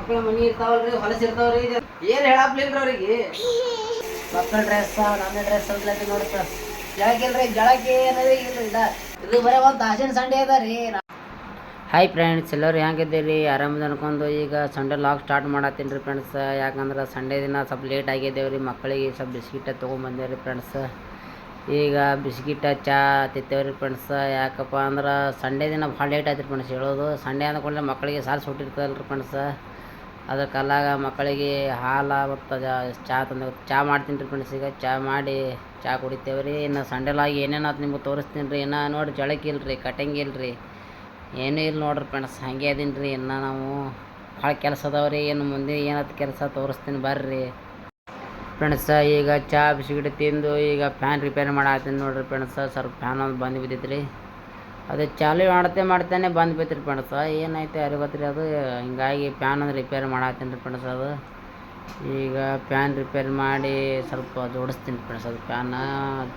ಮಕ್ಕಳ ಮನಿ ಇರ್ತಾವಲ್ರಿ, ಹೊಲಸ್ ಇರ್ತಾವ್ರಿ, ಏನ್ ಹೇಳಪ್ಲಿಲ್ರಿ ಅವ್ರಿಗೆ. ಮಕ್ಕಳ ಡ್ರೆಸ್ ನನ್ನ ಡ್ರೆಸ್ ಅಂತ ನೋಡಿ ಫ್ರೆಂಡ್ಸ್. ಜಳಕಿಲ್ರಿ, ಜಳಕ್ಕೆ ಏನದೇ ಇಲ್ರಿ. ಇದು ಬರೀ ಒಂದು ತಾಸಿನ ಸಂಡೆ ಅದ ರೀ. ಹಾಯ್ ಫ್ರೆಂಡ್ಸ್, ಎಲ್ಲರೂ ಹೆಂಗಿದ್ದೀರಿ? ಆರಾಮದ ಅನ್ಕೊಂಡು ಈಗ ಸಂಡೇ ಲಾಗ್ ಸ್ಟಾರ್ಟ್ ಮಾಡತ್ತೀನಿ ರೀ ಫ್ರೆಂಡ್ಸ್. ಯಾಕಂದ್ರೆ ಸಂಡೇ ದಿನ ಸ್ವಲ್ಪ ಲೇಟ್ ಆಗಿದ್ದೇವೆ ರೀ. ಮಕ್ಕಳಿಗೆ ಸ್ವಲ್ಪ ಬಿಸ್ಕಿಟ ತೊಗೊಂಬಂದೇವೆ ರೀ ಫ್ರೆಂಡ್ಸ್. ಈಗ ಬಿಸ್ಕಿಟ ಚಾ ತಿತ್ತೇವ್ರಿ ಫ್ರೆಂಡ್ಸ್. ಯಾಕಪ್ಪ ಅಂದ್ರೆ ಸಂಡೇ ದಿನ ಭಾಳ ಲೇಟ್ ಆಯ್ತು ರೀ ಫ್ರೆಂಡ್ಸ್ ಹೇಳೋದು. ಸಂಡೇ ಅಂದ್ಕೊಂಡ್ರೆ ಮಕ್ಕಳಿಗೆ ಸಾಲು ಸುಟ್ಟಿರ್ತದಲ್ಲ ರೀ ಫ್ರೆಂಡ್ಸ್. ಅದಕ್ಕೆಲ್ಲಾಗ ಮಕ್ಕಳಿಗೆ ಹಾಲು ಮತ್ತು ಚಾ ಮಾಡ್ತೀನಿ ರೀ ಫ್ರೆಂಡ್ಸ್. ಈಗ ಚಾ ಮಾಡಿ ಚಾ ಕುಡಿತೇವೆ ರೀ. ಇನ್ನು ಸಂಡೇಲಾಗಿ ಏನೇನಾಯ್ತು ನಿಮ್ಗೆ ತೋರಿಸ್ತೀನಿ ರೀ. ಇನ್ನು ನೋಡಿ ಜಳಕಿಲ್ರಿ, ಕಟಿಂಗ್ ಇಲ್ರಿ, ಏನೂ ಇಲ್ಲ ನೋಡ್ರಿ ಫ್ರೆಂಡ್ಸ್. ಹಾಗೆ ಅದೀನಿ ರೀ. ಇನ್ನು ನಾವು ಭಾಳ ಕೆಲಸ ಅದಾವ್ರಿ. ಇನ್ನು ಮುಂದೆ ಏನಾಯ್ತು ಕೆಲಸ ತೋರಿಸ್ತೀನಿ ಬರ್ರಿ ಫ್ರೆಂಡ್ಸ್. ಈಗ ಚಾ ಬಿಸ್ಕಿಟ್ ತಿಂದು ಈಗ ಫ್ಯಾನ್ ರಿಪೇರಿ ಮಾಡತ್ತೀನಿ ನೋಡ್ರಿ ಫ್ರೆಂಡ್ಸ್. ಸ್ವಲ್ಪ ಫ್ಯಾನ್ ಒಂದು ಬಂದು ಬಿದ್ದೈತೆ ರೀ. ಅದು ಚಾಲು ಮಾಡ್ತೇನೆ ಬಂದು ಬಿತ್ತು ಫ್ರೆಂಡ್ಸ್. ಏನಾಯ್ತು ಅರಿವತ್ತು ರೀ ಅದು. ಹಿಂಗಾಗಿ ಫ್ಯಾನ್ ಒಂದು ರಿಪೇರಿ ಮಾಡತ್ತೀನಿ ರೀ ಫ್ರೆಂಡ್ಸ್. ಅದು ಈಗ ಫ್ಯಾನ್ ರಿಪೇರಿ ಮಾಡಿ ಸ್ವಲ್ಪ ಜೋಡಿಸ್ತೀನಿ ಫ್ರೆಂಡ್ಸ್. ಅದು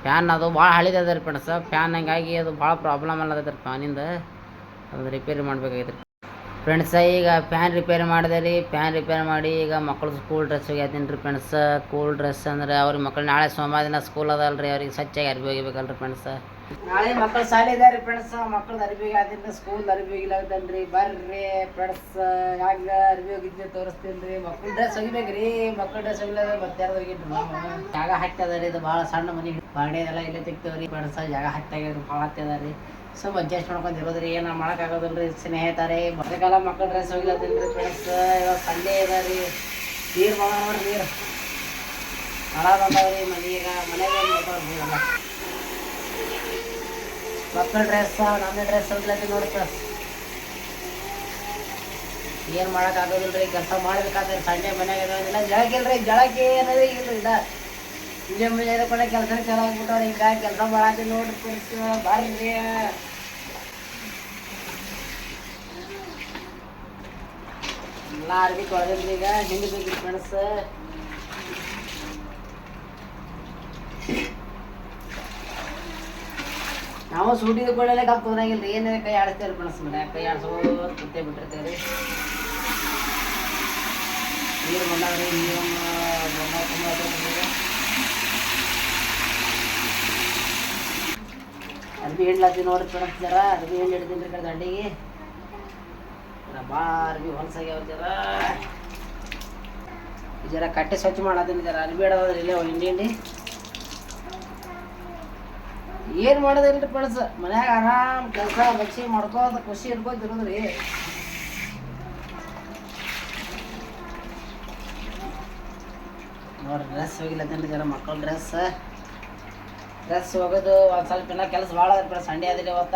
ಫ್ಯಾನ್ ಅದು ಭಾಳ ಹಳಿದದ ರೀ ಫ್ರೆಂಡ್ಸ್. ಫ್ಯಾನ್ ಹಿಂಗಾಗಿ ಅದು ಭಾಳ ಪ್ರಾಬ್ಲಮ್ ಅಲ್ಲದ ರೀ ಫ್ಯಾನಿಂದ. ಅದು ರಿಪೇರಿ ಮಾಡ್ಬೇಕಾಗೈತೆ ರೀ ಫ್ರೆಂಡ್ಸ್. ಈಗ ಫ್ಯಾನ್ ರಿಪೇರಿ ಮಾಡಿದೆ ರೀ. ಫ್ಯಾನ್ ರಿಪೇರಿ ಮಾಡಿ ಈಗ ಮಕ್ಕಳು ಸ್ಕೂಲ್ ಡ್ರೆಸ್ ಒಗ್ಯಾತೀನಿ ರೀ ಫ್ರೆಂಡ್ಸ್. ಸ್ಕೂಲ್ ಡ್ರೆಸ್ ಅಂದ್ರೆ ಅವ್ರಿಗೆ ಮಕ್ಕಳು ನಾಳೆ ಸೋಮವಾರ ದಿನ ಸ್ಕೂಲ್ ಅದಲ್ರಿ, ಅವ್ರಿಗೆ ಸ್ವಚ್ಛಾಗಿ ಅರ್ಬಿ ಒಗಿಬೇಕಲ್ರಿ ಫ್ರೆಂಡ್ಸ್. ನಾಳೆ ಮಕ್ಕಳು ಶಾಲೆ ಇದೆ ರೀ ಫ್ರೆಂಡ್ಸ್. ಮಕ್ಕಳದ್ದು ಅರ್ಬಿ ಒಗ್ಯಾತೀನಿ, ಸ್ಕೂಲ್ ಅರ್ಬಿ ಒಗಿಲಾಗ್ತಾನೆ ರೀ. ಬರ್ರಿ ಫ್ರೆಂಡ್ಸ್, ಹ್ಯಾಂಗ ಅರ್ಬಿ ಒಗಿದ್ವಿ ತೋರಿಸ್ತೀನಿ ರೀ. ಮಕ್ಕಳ ಡ್ರೆಸ್ ಒಗಿಬೇಕು ರೀ. ಮಕ್ಕಳ ಡ್ರೆಸ್ ಒಗಿಲಾಗ ಮತ್ತೆ ಯಾರು ಒಗಿದ್ರಿ ನಾವು. ಜಾಗ ಹತ್ತದ ರೀ. ಇದು ಭಾಳ ಸಣ್ಣ ಮನೆ, ಬಾಂಡೆದೆಲ್ಲ ಇಲ್ಲೇ ತೆಗ್ತೇವ್ರಿ ಫ್ರೆಂಡ್ಸ್. ಜಾಗ ಹತ್ತಾಗ್ಯದ, ಭಾಳ ಹತ್ತದ ರೀ. ಸ್ವಲ್ಪ ಅಡ್ಜಸ್ಟ್ ಮಾಡ್ಕೊಂಡು ಇರೋದ್ರಿ. ಏನು ಮಾಡೋಕ್ಕಾಗೋದಿಲ್ಲ ರೀ ಸ್ನೇಹಿತರೆ. ಮೊದಲೆಲ್ಲ ಮಕ್ಕಳ ಡ್ರೆಸ್ ಹೋಗಿಲತ್ತೀನಿ ರೀ ಫ್ರೆಂಡ್ಸ್. ಇವಾಗ ಸಂಡೇ ಇದೆ ರೀ. ನೀರು ಬಂದ ನೋಡ್ರಿ, ನೀರು ಮಳ ಬಂದವ್ರಿ ಮನೆಗ. ಮನೆಗೆ ನೋಡ್ರಿ ನೀರೆಲ್ಲ. ಮಕ್ಕಳ ಡ್ರೆಸ್ ನನ್ನ ಡ್ರೆಸ್ ಹೋಗ್ಲತ್ತೀನಿ ನೋಡಿ ಫ್ರೆಂಡ್ಸ್. ಏನು ಮಾಡೋಕ್ಕಾಗೋದಿಲ್ಲ ರೀ. ಕೆಲಸ ಮಾಡ್ಬೇಕಾದ್ರೆ ಸಂಡೇ ಮನೆಗೆ ಇರೋದಿಲ್ಲ. ಜಳಕಿಲ್ರಿ, ಜಳಕ್ಕೆ ಏನದೇ ಇಲ್ರಿ. ಇಲ್ಲೇ ಮುಂಜಾನೆ ಕೂಡ ಕೆಲಸ ಚಲೋ ಆಗ್ಬಿಟ್ಟವ್ರಿ. ಈಗ ಕೆಲಸ ಮಾಡತ್ತೀನಿ ನೋಡ್ರಿ ಫ್ರೆಂಡ್ಸ್. ಬರ್ರಿ ಎಲ್ಲ ಅರ್ಬಿ ತೊಳೆದ್ರಿ. ಈಗ ಹಿಂದೆ ಬೇಕ್ರಿ ಫ್ರೆಂಡ್ಸ್. ನಾವು ಸೂಟಿದ ಕೊಳ್ಳಲೆ ಕಪ್ ತೊಗೊಂಡಾಗಿಲ್ಲ ರೀ. ಏನೇ ಕೈ ಆಡಿಸ್ತೇವೆ ಫ್ರೆಂಡ್ಸ್. ಮನ್ಯಾಗ ಕೈ ಆಡ್ಸೋದು ಕುತ್ತೇ ಬಿಟ್ಟಿರ್ತೇವೆ ರೀ. ನೀರು ಬಂದಾವ್ರಿ. ನೀರನ್ನು ತುಂಬ ಅರ್ಬಿ ಹಿಂಡ್ಲತ್ತೀನಿ ನೋಡ್ರಿ ಫ್ರೆಂಡ್ಸ್. ಜರ ಅರ್ಬಿ ಹಿಂಡಿ ಹಿಡ್ತೀನಿ ರೀ ಕಡೆ ದಂಡಿಗೆ. ಭಾಳ ಅರ್ಬಿ ಹೊಲಸಾಗ್ಯಾವ. ಜರ ಕಟ್ಟೆ ಸ್ವಚ್ಛ ಮಾಡತ್ತೀನಿ. ಜರ ಅರ್ಬಿ ಹಿಡೋದ್ರಿ ಇಲ್ಲೇ ಹಿಂಡಿ ಏನು ಮಾಡೋದಿಲ್ರಿ ಫ್ರೆಂಡ್ಸ್. ಮನ್ಯಾಗ ಆರಾಮ್ ಕೆಲಸ ಬಚ್ಚಿ ಮಾಡ್ಕೋತ ಖುಷಿ ಇರ್ಬೋದು ಇರೋದ್ರಿ. ನೋಡ್ರಿ ಡ್ರೆಸ್ ಹೋಗಿಲ್ಲತ್ತೇನ್ರಿ. ಜರ ಮಕ್ಕಳ ಡ್ರೆಸ್ ಹೋಗೋದು ಒಂದು ಸ್ವಲ್ಪ ಎಲ್ಲ ಕೆಲಸ ಭಾಳ ಅದ ಫ್ರೆಂಡ್ಸ್. ಸಂಡೇ ಅದ್ರಿ ಇವತ್ತ.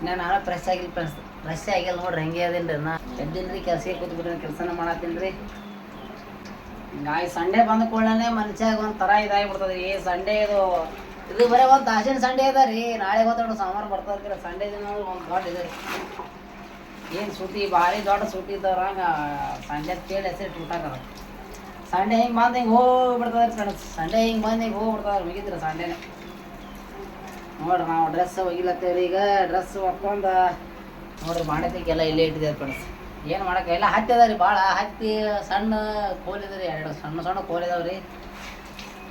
ನಾನು ಫ್ರೆಶ್ ಆಗಿಲ್ಲ ಫ್ರೆಂಡ್ಸ್. ಫ್ರೆಶ್ ಆಗಿಲ್ಲ ನೋಡ್ರಿ, ಹಂಗೆ ಅದೇನು ರೀ. ನಾ ಎದ್ದಿನಿ ರೀ, ಕೆಲ್ಸಕ್ಕೆ ಕೂತ್ಬಿಟ್ರಿ, ಕೆಲಸನ ಮಾಡತ್ತೀನಿ ರೀ. ಹಿಂಗಾಗಿ ಸಂಡೇ ಬಂದ ಕೂಡಲೇ ಮನುಷ್ಯಾಗ ಒಂದು ಥರ ಇದಾಗಿಬಿಡ್ತದೆ ರೀ. ಸಂಡೇ ಇದು ಬರೀ ಒಂದು ತಾಸಿನ ಸಂಡೇ ಅದ ರೀ. ನಾಳೆ ಗೊತ್ತಾಡು ಸೋಮವಾರ ಬರ್ತದೆ. ಸಂಡೇ ದಿನ ಒಂದು ದೊಡ್ಡ ಇದೆ ರೀ. ಏನು ಸೂಟಿ ಭಾರಿ ದೊಡ್ಡ ಸೂಟಿ ಇದ್ದವ್ರಂಗ ಸಂಡೇ ಕೇಳಿ ಹೆಸರು ಊಟಾಕದ. ಸಂಡೇ ಹಿಂಗೆ ಬಂದು ಹಿಂಗೆ ಹೋಗ್ಬಿಡ್ತದೆ ರೀ ಫ್ರೆಂಡ್ಸ್. ಸಂಡೇ ಹಿಂಗೆ ಬಂದು ಹಿಂಗೆ ಹೋಗ್ಬಿಡ್ತದೆ ಮುಗಿದ್ರಿ ಸಂಡೇನೆ. ನೋಡ್ರಿ ನಾವು ಡ್ರೆಸ್ ಒಗಿಲತ್ತೇವ್ರಿ. ಈಗ ಡ್ರೆಸ್ ಒಕ್ಕೊಂಡು ನೋಡ್ರಿ ಬಾಂಡೆತಿಗೆಲ್ಲ ಇಲ್ಲೇ ಇಟ್ಟಿದ್ದೇವೆ ಫ್ರೆಂಡ್ಸ್. ಏನು ಮಾಡೋಕೆ ಎಲ್ಲ ಹತ್ತಿ ಅದ ರೀ. ಭಾಳ ಹತ್ತಿ ಸಣ್ಣ ಕೋಲಿದೆ ರೀ. 2 ಸಣ್ಣ ಕೋಲ್ ಇದಾವೆ ರೀ.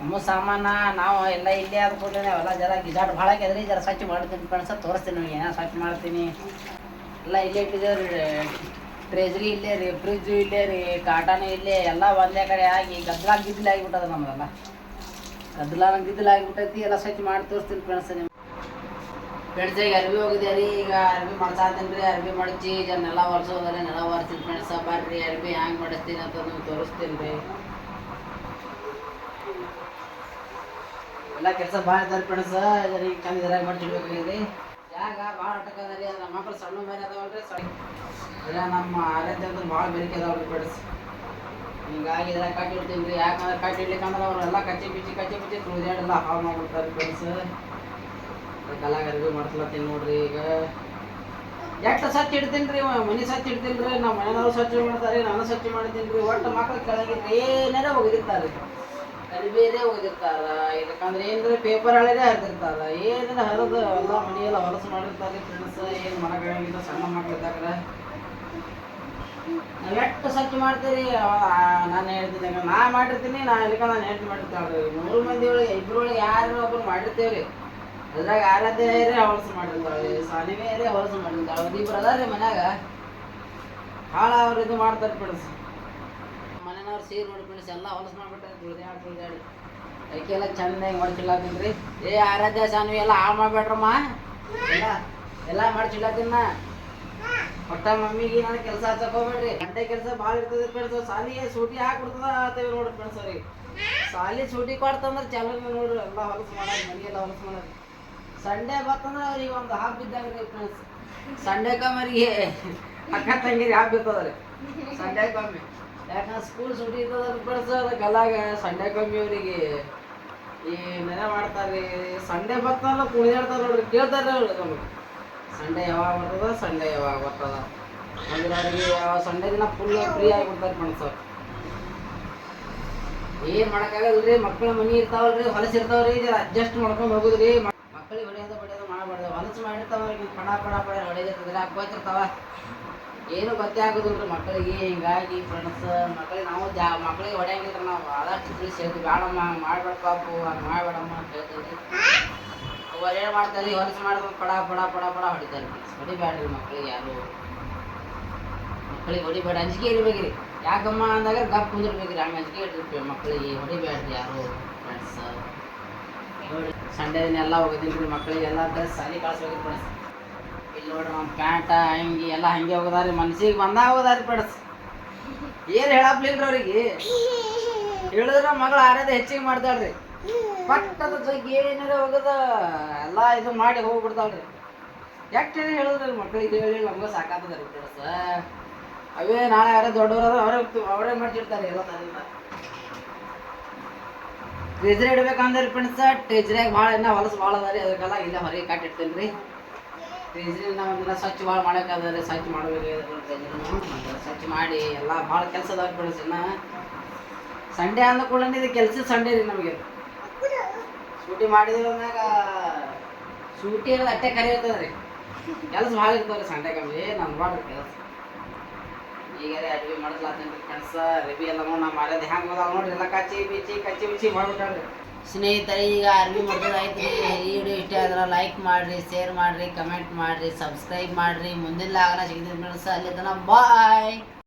ನಮ್ಮ ಸಾಮಾನು ನಾವು ಎಲ್ಲ ಇಲ್ಲೇ ಆದ ಕೂಡಲೇ ಅವೆಲ್ಲ ಜರ ಗಿಜಾಟ್ ಭಾಳ ಆಗ್ಯದ ರೀ. ಜರ ಸ್ವಚ್ಛ ಮಾಡ್ತೀನಿ ಫ್ರೆಂಡ್ಸ್. ತೋರಿಸ್ತೀನಿ ನಿಮಗೆ ಏನೋ ಸ್ವಚ್ಛ ಮಾಡ್ತೀನಿ. ಎಲ್ಲ ಇಲ್ಲೇ ಇಟ್ಟಿದ್ದೇವೆ ರೀ. ಟ್ರೇಜರಿ ಇಲ್ಲೇ ರೀ, ಫ್ರಿಜ್ಜು ಇಲ್ಲೇ ರೀ, ಕಾಟನು ಇಲ್ಲೇ, ಎಲ್ಲ ಒಂದೇ ಕಡೆ ಆಗಿ ಗದ್ದಲ ಆಗಿಬಿಟ್ಟದ ನಮ್ಮದೆಲ್ಲ. ಗದ್ದಲ ಆಗಿಬಿಟ್ಟೈತಿ. ಎಲ್ಲ ಸ್ವಚ್ಛ ಮಾಡಿ ತೋರಿಸ್ತೀನಿ ಫ್ರೆಂಡ್ಸ್. ನಿಮ್ಮ ಫ್ರೆಂಡ್ಸ್ ಈಗ ಅರ್ಬಿ ಹೋಗಿದೆ ರೀ. ಈಗ ಅರ್ಬಿ ಮಾಡ್ಸಾತೀನಿ ರೀ. ಅರ್ಬಿ ಮಡಚಿ ನೆಲ ಒರೆಸೋದ್ರೆ ನೆಲ ಒರೆಸ್ತೀನಿ ಫ್ರೆಂಡ್ಸ್. ಬರ್ರಿ ಅರ್ಬಿ ಹ್ಯಾಂಗೆ ಮಾಡಿಸ್ತೀನಿ ಅಂತ ನಿಮ್ಗೆ ತೋರಿಸ್ತೀನಿ ರೀ. ಎಲ್ಲ ಕೆಲಸ ಭಾಳ ಇದ್ದಾರೆ ಫ್ರೆಂಡ್ಸ್. ಈಗ ಚಂದ ಇದ್ರಾಗ ಮಾಡ್ತಿಡ್ಬೇಕಾಗಿದೆ. ಜಾಗ ಭಾಳ ಅಟಕದ ರೀ. ಅದು ಮಕ್ಕಳು ಸಣ್ಣ ಮನೆ ಅದಾವಲ್ರಿ. ಇಲ್ಲ ನಮ್ಮ ಆರೈತೆ ಅಂದ್ರೆ ಭಾಳ ಬೇರಿಕೆ ಅದಾವ್ರಿ ಫ್ರೆಂಡ್ಸ್. ಹಿಂಗಾಗಿ ಇದ್ರಾಗ ಕಟ್ಟಿಡ್ತೀನಿ ರೀ. ಯಾಕಂದ್ರೆ ಕಟ್ಟಿಡ್ಲಿಕ್ಕಂದ್ರೆ ಅವರೆಲ್ಲ ಕಚ್ಚಿ ಬಿಚ್ಚಿ ತುಳಿದಾಡೆಲ್ಲ ಹಾಳು ಮಾಡ್ಬಿಡ್ತಾರೆ ಫ್ರೆಂಡ್ಸ್. ಅದಕ್ಕೆಲ್ಲ ಅರ್ಬಿ ಮಾಡ್ಸ್ಲತ್ತೀನಿ ನೋಡ್ರಿ. ಈಗ ಎಷ್ಟು ಸ್ವಚ್ಛ ಇಡ್ತೀನಿ ರೀ. ಮನೆ ಸ್ವಚ್ಛ ಇಡ್ತೀನಿ ರೀ. ನಮ್ಮ ಮನೆಯವ್ರು ಸ್ವಚ್ಛ ಮಾಡ್ತಾರೆ, ನಾನು ಸ್ವಚ್ಛ ಮಾಡ್ತೀನಿ ರೀ. ಒಟ್ಟು ಮಕ್ಕಳು ಕೆಳಗೆ ಏನಾರ ಹೋಗಿರ್ತಾರೆ. ಬೇರೆ ಓದಿರ್ತಾರ, ಇದಕ್ಕಂದ್ರೆ ಏನ್ರಿ ಪೇಪರ್ ಹಳೆದೇ ಹರಿದಿರ್ತಾರ, ಏನಿಲ್ಲ ಹರಿದು ಎಲ್ಲ ಮನೆಯೆಲ್ಲ ಹೊಲಸು ಮಾಡಿರ್ತಾರೆ ಫ್ರೆಂಡ್ಸ್. ಏನು ಮಾಡೋಕ್ಕಾಗಿಲ್ಲ, ಸಣ್ಣ ಮಕ್ಳಿದ್ದಾಗ ನಾವು ಎಷ್ಟು ಸ್ವಚ್ಛ ಮಾಡ್ತೀರಿ. ನಾನು ಹೇಳ್ತೀನಿ, ನಾ ಮಾಡಿರ್ತೀನಿ, ಇಲ್ಲಿಕ ನಾನು ಹೆಂಡ್ತಿ ಮಾಡಿರ್ತಾಳೆ ರೀ. 3 ಮಂದಿ ಒಳಗೆ 2 ಒಳಗೆ ಯಾರು ಒಬ್ಬರು ಮಾಡಿರ್ತೇವೆ ರೀ. ಅದ್ರಾಗ ಆರಾಧ್ಯ ಹೊಲಸು ಮಾಡಿರ್ತಾಳೆ, ಸಾನಿವೇರಿ ಹೊಲಸು ಮಾಡಿರ್ತಾಳೆ, ಇಬ್ಬರು ಅದಾರ ರೀ ಮನ್ಯಾಗ. ಭಾಳ ಅವ್ರು ಇದು ಮಾಡ್ತಾರೆ ಫ್ರೆಂಡ್ಸ್. ಮನೆಯವ್ರು ಸೀರೆ ನೋಡಿ ಫ್ರೆಂಡ್ಸ್ ಎಲ್ಲ ಹೊಲಸು ಮಾಡ್ಬಿಟ್ಟಾರೆ, ತುಳಿದಾಡಿ ಅದಕ್ಕೆಲ್ಲ ಚೆಂದಾಗಿ ಮಾಡ್ಚಿಲ್ಲಾತೀನಿ ರೀ. ಆರಾಧ್ಯ ಸಾನ್ವಿ ಎಲ್ಲ ಹಾಳು ಮಾಡ್ಬೇಡ್ರಮ್ಮ, ಎಲ್ಲ ಮಾಡ್ಚಿಲ್ಲಾತೀನ. ಒಟ್ಟ ಮಮ್ಮಿಗೆ ನಾನು ಕೆಲಸ ಹಚ್ಚಕೋಬೇಡ್ರಿ, ಗಂಟೆ ಕೆಲಸ ಭಾಳ ಇರ್ತದೆ ಫ್ರೆಂಡ್ಸ್. ಸಾಲಿಗೆ ಸೂಟಿ ಹಾಕ್ಬಿಡ್ತದ ಅಂತೇವಿ ನೋಡ್ರಿ ಫ್ರೆಂಡ್ಸ್. ಅವ್ರಿಗೆ ಸಾಲಿ ಸೂಟಿ ಕೊಡ್ತಂದ್ರೆ ಚಲೋ ನೋಡ್ರಿ, ಎಲ್ಲ ಹೊಲಸು ಮಾಡೋದು, ಮನೆಯೆಲ್ಲ ಹೊಲಸು ಮಾಡೋದು. ಸಂಡೇ ಬರ್ತಂದ್ರೆ ಅವ್ರಿಗೆ ಒಂದು ಹಾಫ್ ಬಿದ್ದಾಗ ರೀ ಫ್ರೆಂಡ್ಸ್. ಸಂಡೇ ಕಮ್ಮರಿಗೆ ಅಕ್ಕ ತಂಗಿರಿ ಹಾಫ್ ಬಿರ್ತದ್ರಿ ಸಂಡೇ ಕಮ್ಮಿ. ಯಾಕಂದ್ರೆ ಸ್ಕೂಲ್ ಸೂಟಿ ಇರ್ತದ ಫ್ರೆಂಡ್ಸ್, ಅದಕ್ಕೆಲ್ಲಾಗ ಸಂಡೇ ಕಮ್ಮಿ ಅವರಿಗೆ ಈ ನೆನೆ ಮಾಡ್ತಾರೆ. ಸಂಡೇ ಬರ್ತಲ್ಲ ಕುಣಿದಾಡ್ತಾರೆ ನೋಡ್ರಿ, ಕೇಳ್ತಾರೆ ಅವ್ರು ನಮಗೆ ಸಂಡೇ ಯಾವಾಗ ಬರ್ತದ, ಸಂಡೇ ಯಾವಾಗ ಬರ್ತದ ಅಂದ್ರೆ ಅವ್ರಿಗೆ ಸಂಡೇ ದಿನ ಫುಲ್ ಫ್ರೀ ಆಗಿಬಿಡ್ತಾರೆ ಫ್ರೆಂಡ್ಸ್. ಅವ್ರು ಏನು ಮಾಡೋಕ್ಕಾಗಲ್ರಿ, ಮಕ್ಕಳ ಮನೆ ಇರ್ತಾವಲ್ರಿ, ಹೊಲಸು ಇರ್ತಾವ್ರಿ, ಅಡ್ಜಸ್ಟ್ ಮಾಡ್ಕೊಂಡು ಹೋಗುದ್ರಿ. ಮಕ್ಕಳಿಗೆ ಹೊಡೆಯೋದು ಮಾಡಬಾರ್ದು, ಹೊಲಸು ಮಾಡಿರ್ತಾವ್ರಿಗೆ ಪಡ ಹೊಡೆದಿರ್ತದ್ರೆ ಹಾಕೋತಿರ್ತಾವ, ಏನು ಗೊತ್ತೇ ಆಗೋದಿಲ್ರಿ ಮಕ್ಕಳಿಗೆ. ಹಿಂಗಾಗಿ ಫ್ರೆಂಡ್ಸ್ ಮಕ್ಕಳಿಗೆ ನಾವು ಮಕ್ಕಳಿಗೆ ಹೊಡೆಯಂಗಿದ್ರೆ ನಾವು ಆದಷ್ಟು ತಿಳಿಸಿ ಹೇಳ್ತೀವಿ, ಬೇಡಮ್ಮ ಹಂಗೆ ಮಾಡ್ಬೇಡ ಪಾಪು, ಹಂಗೆ ಮಾಡಬೇಡಮ್ಮ ಅಂತ ಹೇಳ್ತೀವಿ. ಅವ್ರು ಏನು ಮಾಡ್ತಾರೆ, ಹೊಲಸು ಮಾಡಿದ್ರೆ ಪಡ ಹೊಡಿತಾರೆ. ಹೊಡಿಬೇಡ್ರಿ ಮಕ್ಕಳಿಗೆ, ಯಾರು ಮಕ್ಕಳಿಗೆ ಹೊಡಿಬೇಡ, ಅಂಜಿಕೆ ಇರ್ಬೇಕ್ರಿ. ಯಾಕಮ್ಮ ಅಂದಾಗ ಗಪ್ ಕುಂದಿರ್ಬೇಕ್ರಿ, ಹಂಗೆ ಅಂಜಿಕೆ ಇಟ್ಟಿರ್ತೀವಿ ಮಕ್ಕಳಿಗೆ, ಹೊಡಿಬೇಡ್ರಿ ಯಾರು ಫ್ರೆಂಡ್ಸ್. ನೋಡಿರಿ ಸಂಡೇ ದಿನ ಎಲ್ಲ ಹೋಗೋದಿಲ್ರಿ ಮಕ್ಕಳಿಗೆ, ಎಲ್ಲ ಡ್ರೆಸ್ ಸಾಲಿ ಕಳ್ಸೋಗಿ ಫ್ರೆಂಡ್ಸ್. ಇಲ್ಲಿ ನೋಡ್ರಿ ನಮ್ಮ ಪ್ಯಾಂಟ ಅಂಗಿ ಎಲ್ಲ ಹಂಗೆ ಹೋಗೋದಾರಿ, ಮನ್ಸಿಗೆ ಬಂದಾಗ ಹೋಗೋದಾರಿ ಫ್ರೆಂಡ್ಸ್. ಏನು ಹೇಳಪ್ಲಿಲ್ರಿ ಅವ್ರಿಗೆ, ಹೇಳಿದ್ರೆ ಮಗಳು ಆರೋಗ್ಯ ಹೆಚ್ಚಿಗೆ ಮಾಡ್ತಾಳ್ರಿ. ಪಟ್ಟದ ಜಗ್ಗಿ ಏನಾರ ಹೋಗೋದ ಎಲ್ಲ ಇದು ಮಾಡಿ ಹೋಗ್ಬಿಡ್ತಾಳ್ರಿ. ಎಷ್ಟು ಹೇಳಿದ್ರಿ ಮಕ್ಕಳಿಗೆ, ಹೇಳಿ ನಮ್ಗೆ ಸಾಕಾಗ್ತದ್ರಿ ಫ್ರೆಂಡ್ಸ್. ಅವೇ ನಾಳೆ ಯಾರೇ ದೊಡ್ಡವರಾದ್ರೆ ಅವರೇ ಮಾಡ್ತಿರ್ತಾರೆ ಎಲ್ಲ ತರದಿಂದ. ಟ್ರೇಜರ್ ಇಡ್ಬೇಕಂದ್ರೆ ಫ್ರೆಂಡ್ಸ್, ಟ್ರೇಜರ್ಯಾಗ ಭಾಳ ಇನ್ನ ಹೊಲಸು ಭಾಳ ಅದ ರೀ, ಅದಕ್ಕೆಲ್ಲ ಇಲ್ಲ ಹೊರಗೆ ಕಟ್ಟಿರ್ತೇನೆ ರೀ. ಟ್ರೇಜರಿನ ಒಂದಿನ ಸ್ವಚ್ಛ ಭಾಳ ಮಾಡೋಕ್ಕಾದ್ರೆ ಸ್ವಚ್ಛ ಮಾಡಬೇಕು, ಸ್ವಚ್ಛ ಮಾಡಿ ಎಲ್ಲ ಭಾಳ ಕೆಲಸ ಅದಾವ ಫ್ರೆಂಡ್ಸ್. ಇನ್ನು ಸಂಡೇ ಅಂದ ಕೂಡ ಇದು ಕೆಲಸ ಸಂಡೇ ರೀ ನಮಗೆ. ಶೂಟಿ ಮಾಡಿದ್ರೆ ಮ್ಯಾಗ ಶೂಟಿ ಅನ್ನೋದು ಅಟ್ಟೆ ಕರೆ ಇರ್ತದೆ ರೀ, ಕೆಲಸ ಭಾಳ ಇರ್ತಾವ್ರಿ ಸಂಡೇ ಕಮ್ಮಿ ನಮ್ಗೆ ಮಾಡ್ರಿ ಕೆಲಸ. ಈಗ ರೀ ಅಡುಗೆ ಮಾಡಿಸ್ಲಾತೀನಿ ರೀ ಫ್ರೆಂಡ್ಸ್. ಅರ್ಬಿ ಎಲ್ಲ ನೋಡಿ ನಾವು ಮಾಡೋದು ಹೆಂಗೆ ಹೋದಾಗ ನೋಡ್ರಿ, ಎಲ್ಲ ಕಚ್ಚಿ ಬಿಚ್ಚಿ ಮಾಡ್ಬಿಟ್ಟಾಳ್ರಿ. ಸ್ನೇಹಿತರೆ ಈಗ ಅರ್ಬಿ ಮಾಡೋದಾಯ್ತು ರೀ. ಈ ವಿಡಿಯೋ ಇಷ್ಟ ಆದ್ರೆ ಲೈಕ್ ಮಾಡಿರಿ, ಶೇರ್ ಮಾಡಿರಿ, ಕಮೆಂಟ್ ಮಾಡಿರಿ, ಸಬ್ಸ್ಕ್ರೈಬ್ ಮಾಡಿರಿ. ಮುಂದಿನ ಆಗಲ್ಲ ಸಿಗ್ತೀವಿ ಫ್ರೆಂಡ್ಸ್. ಅಲ್ಲಿ ತನಕ ಬಾಯ್.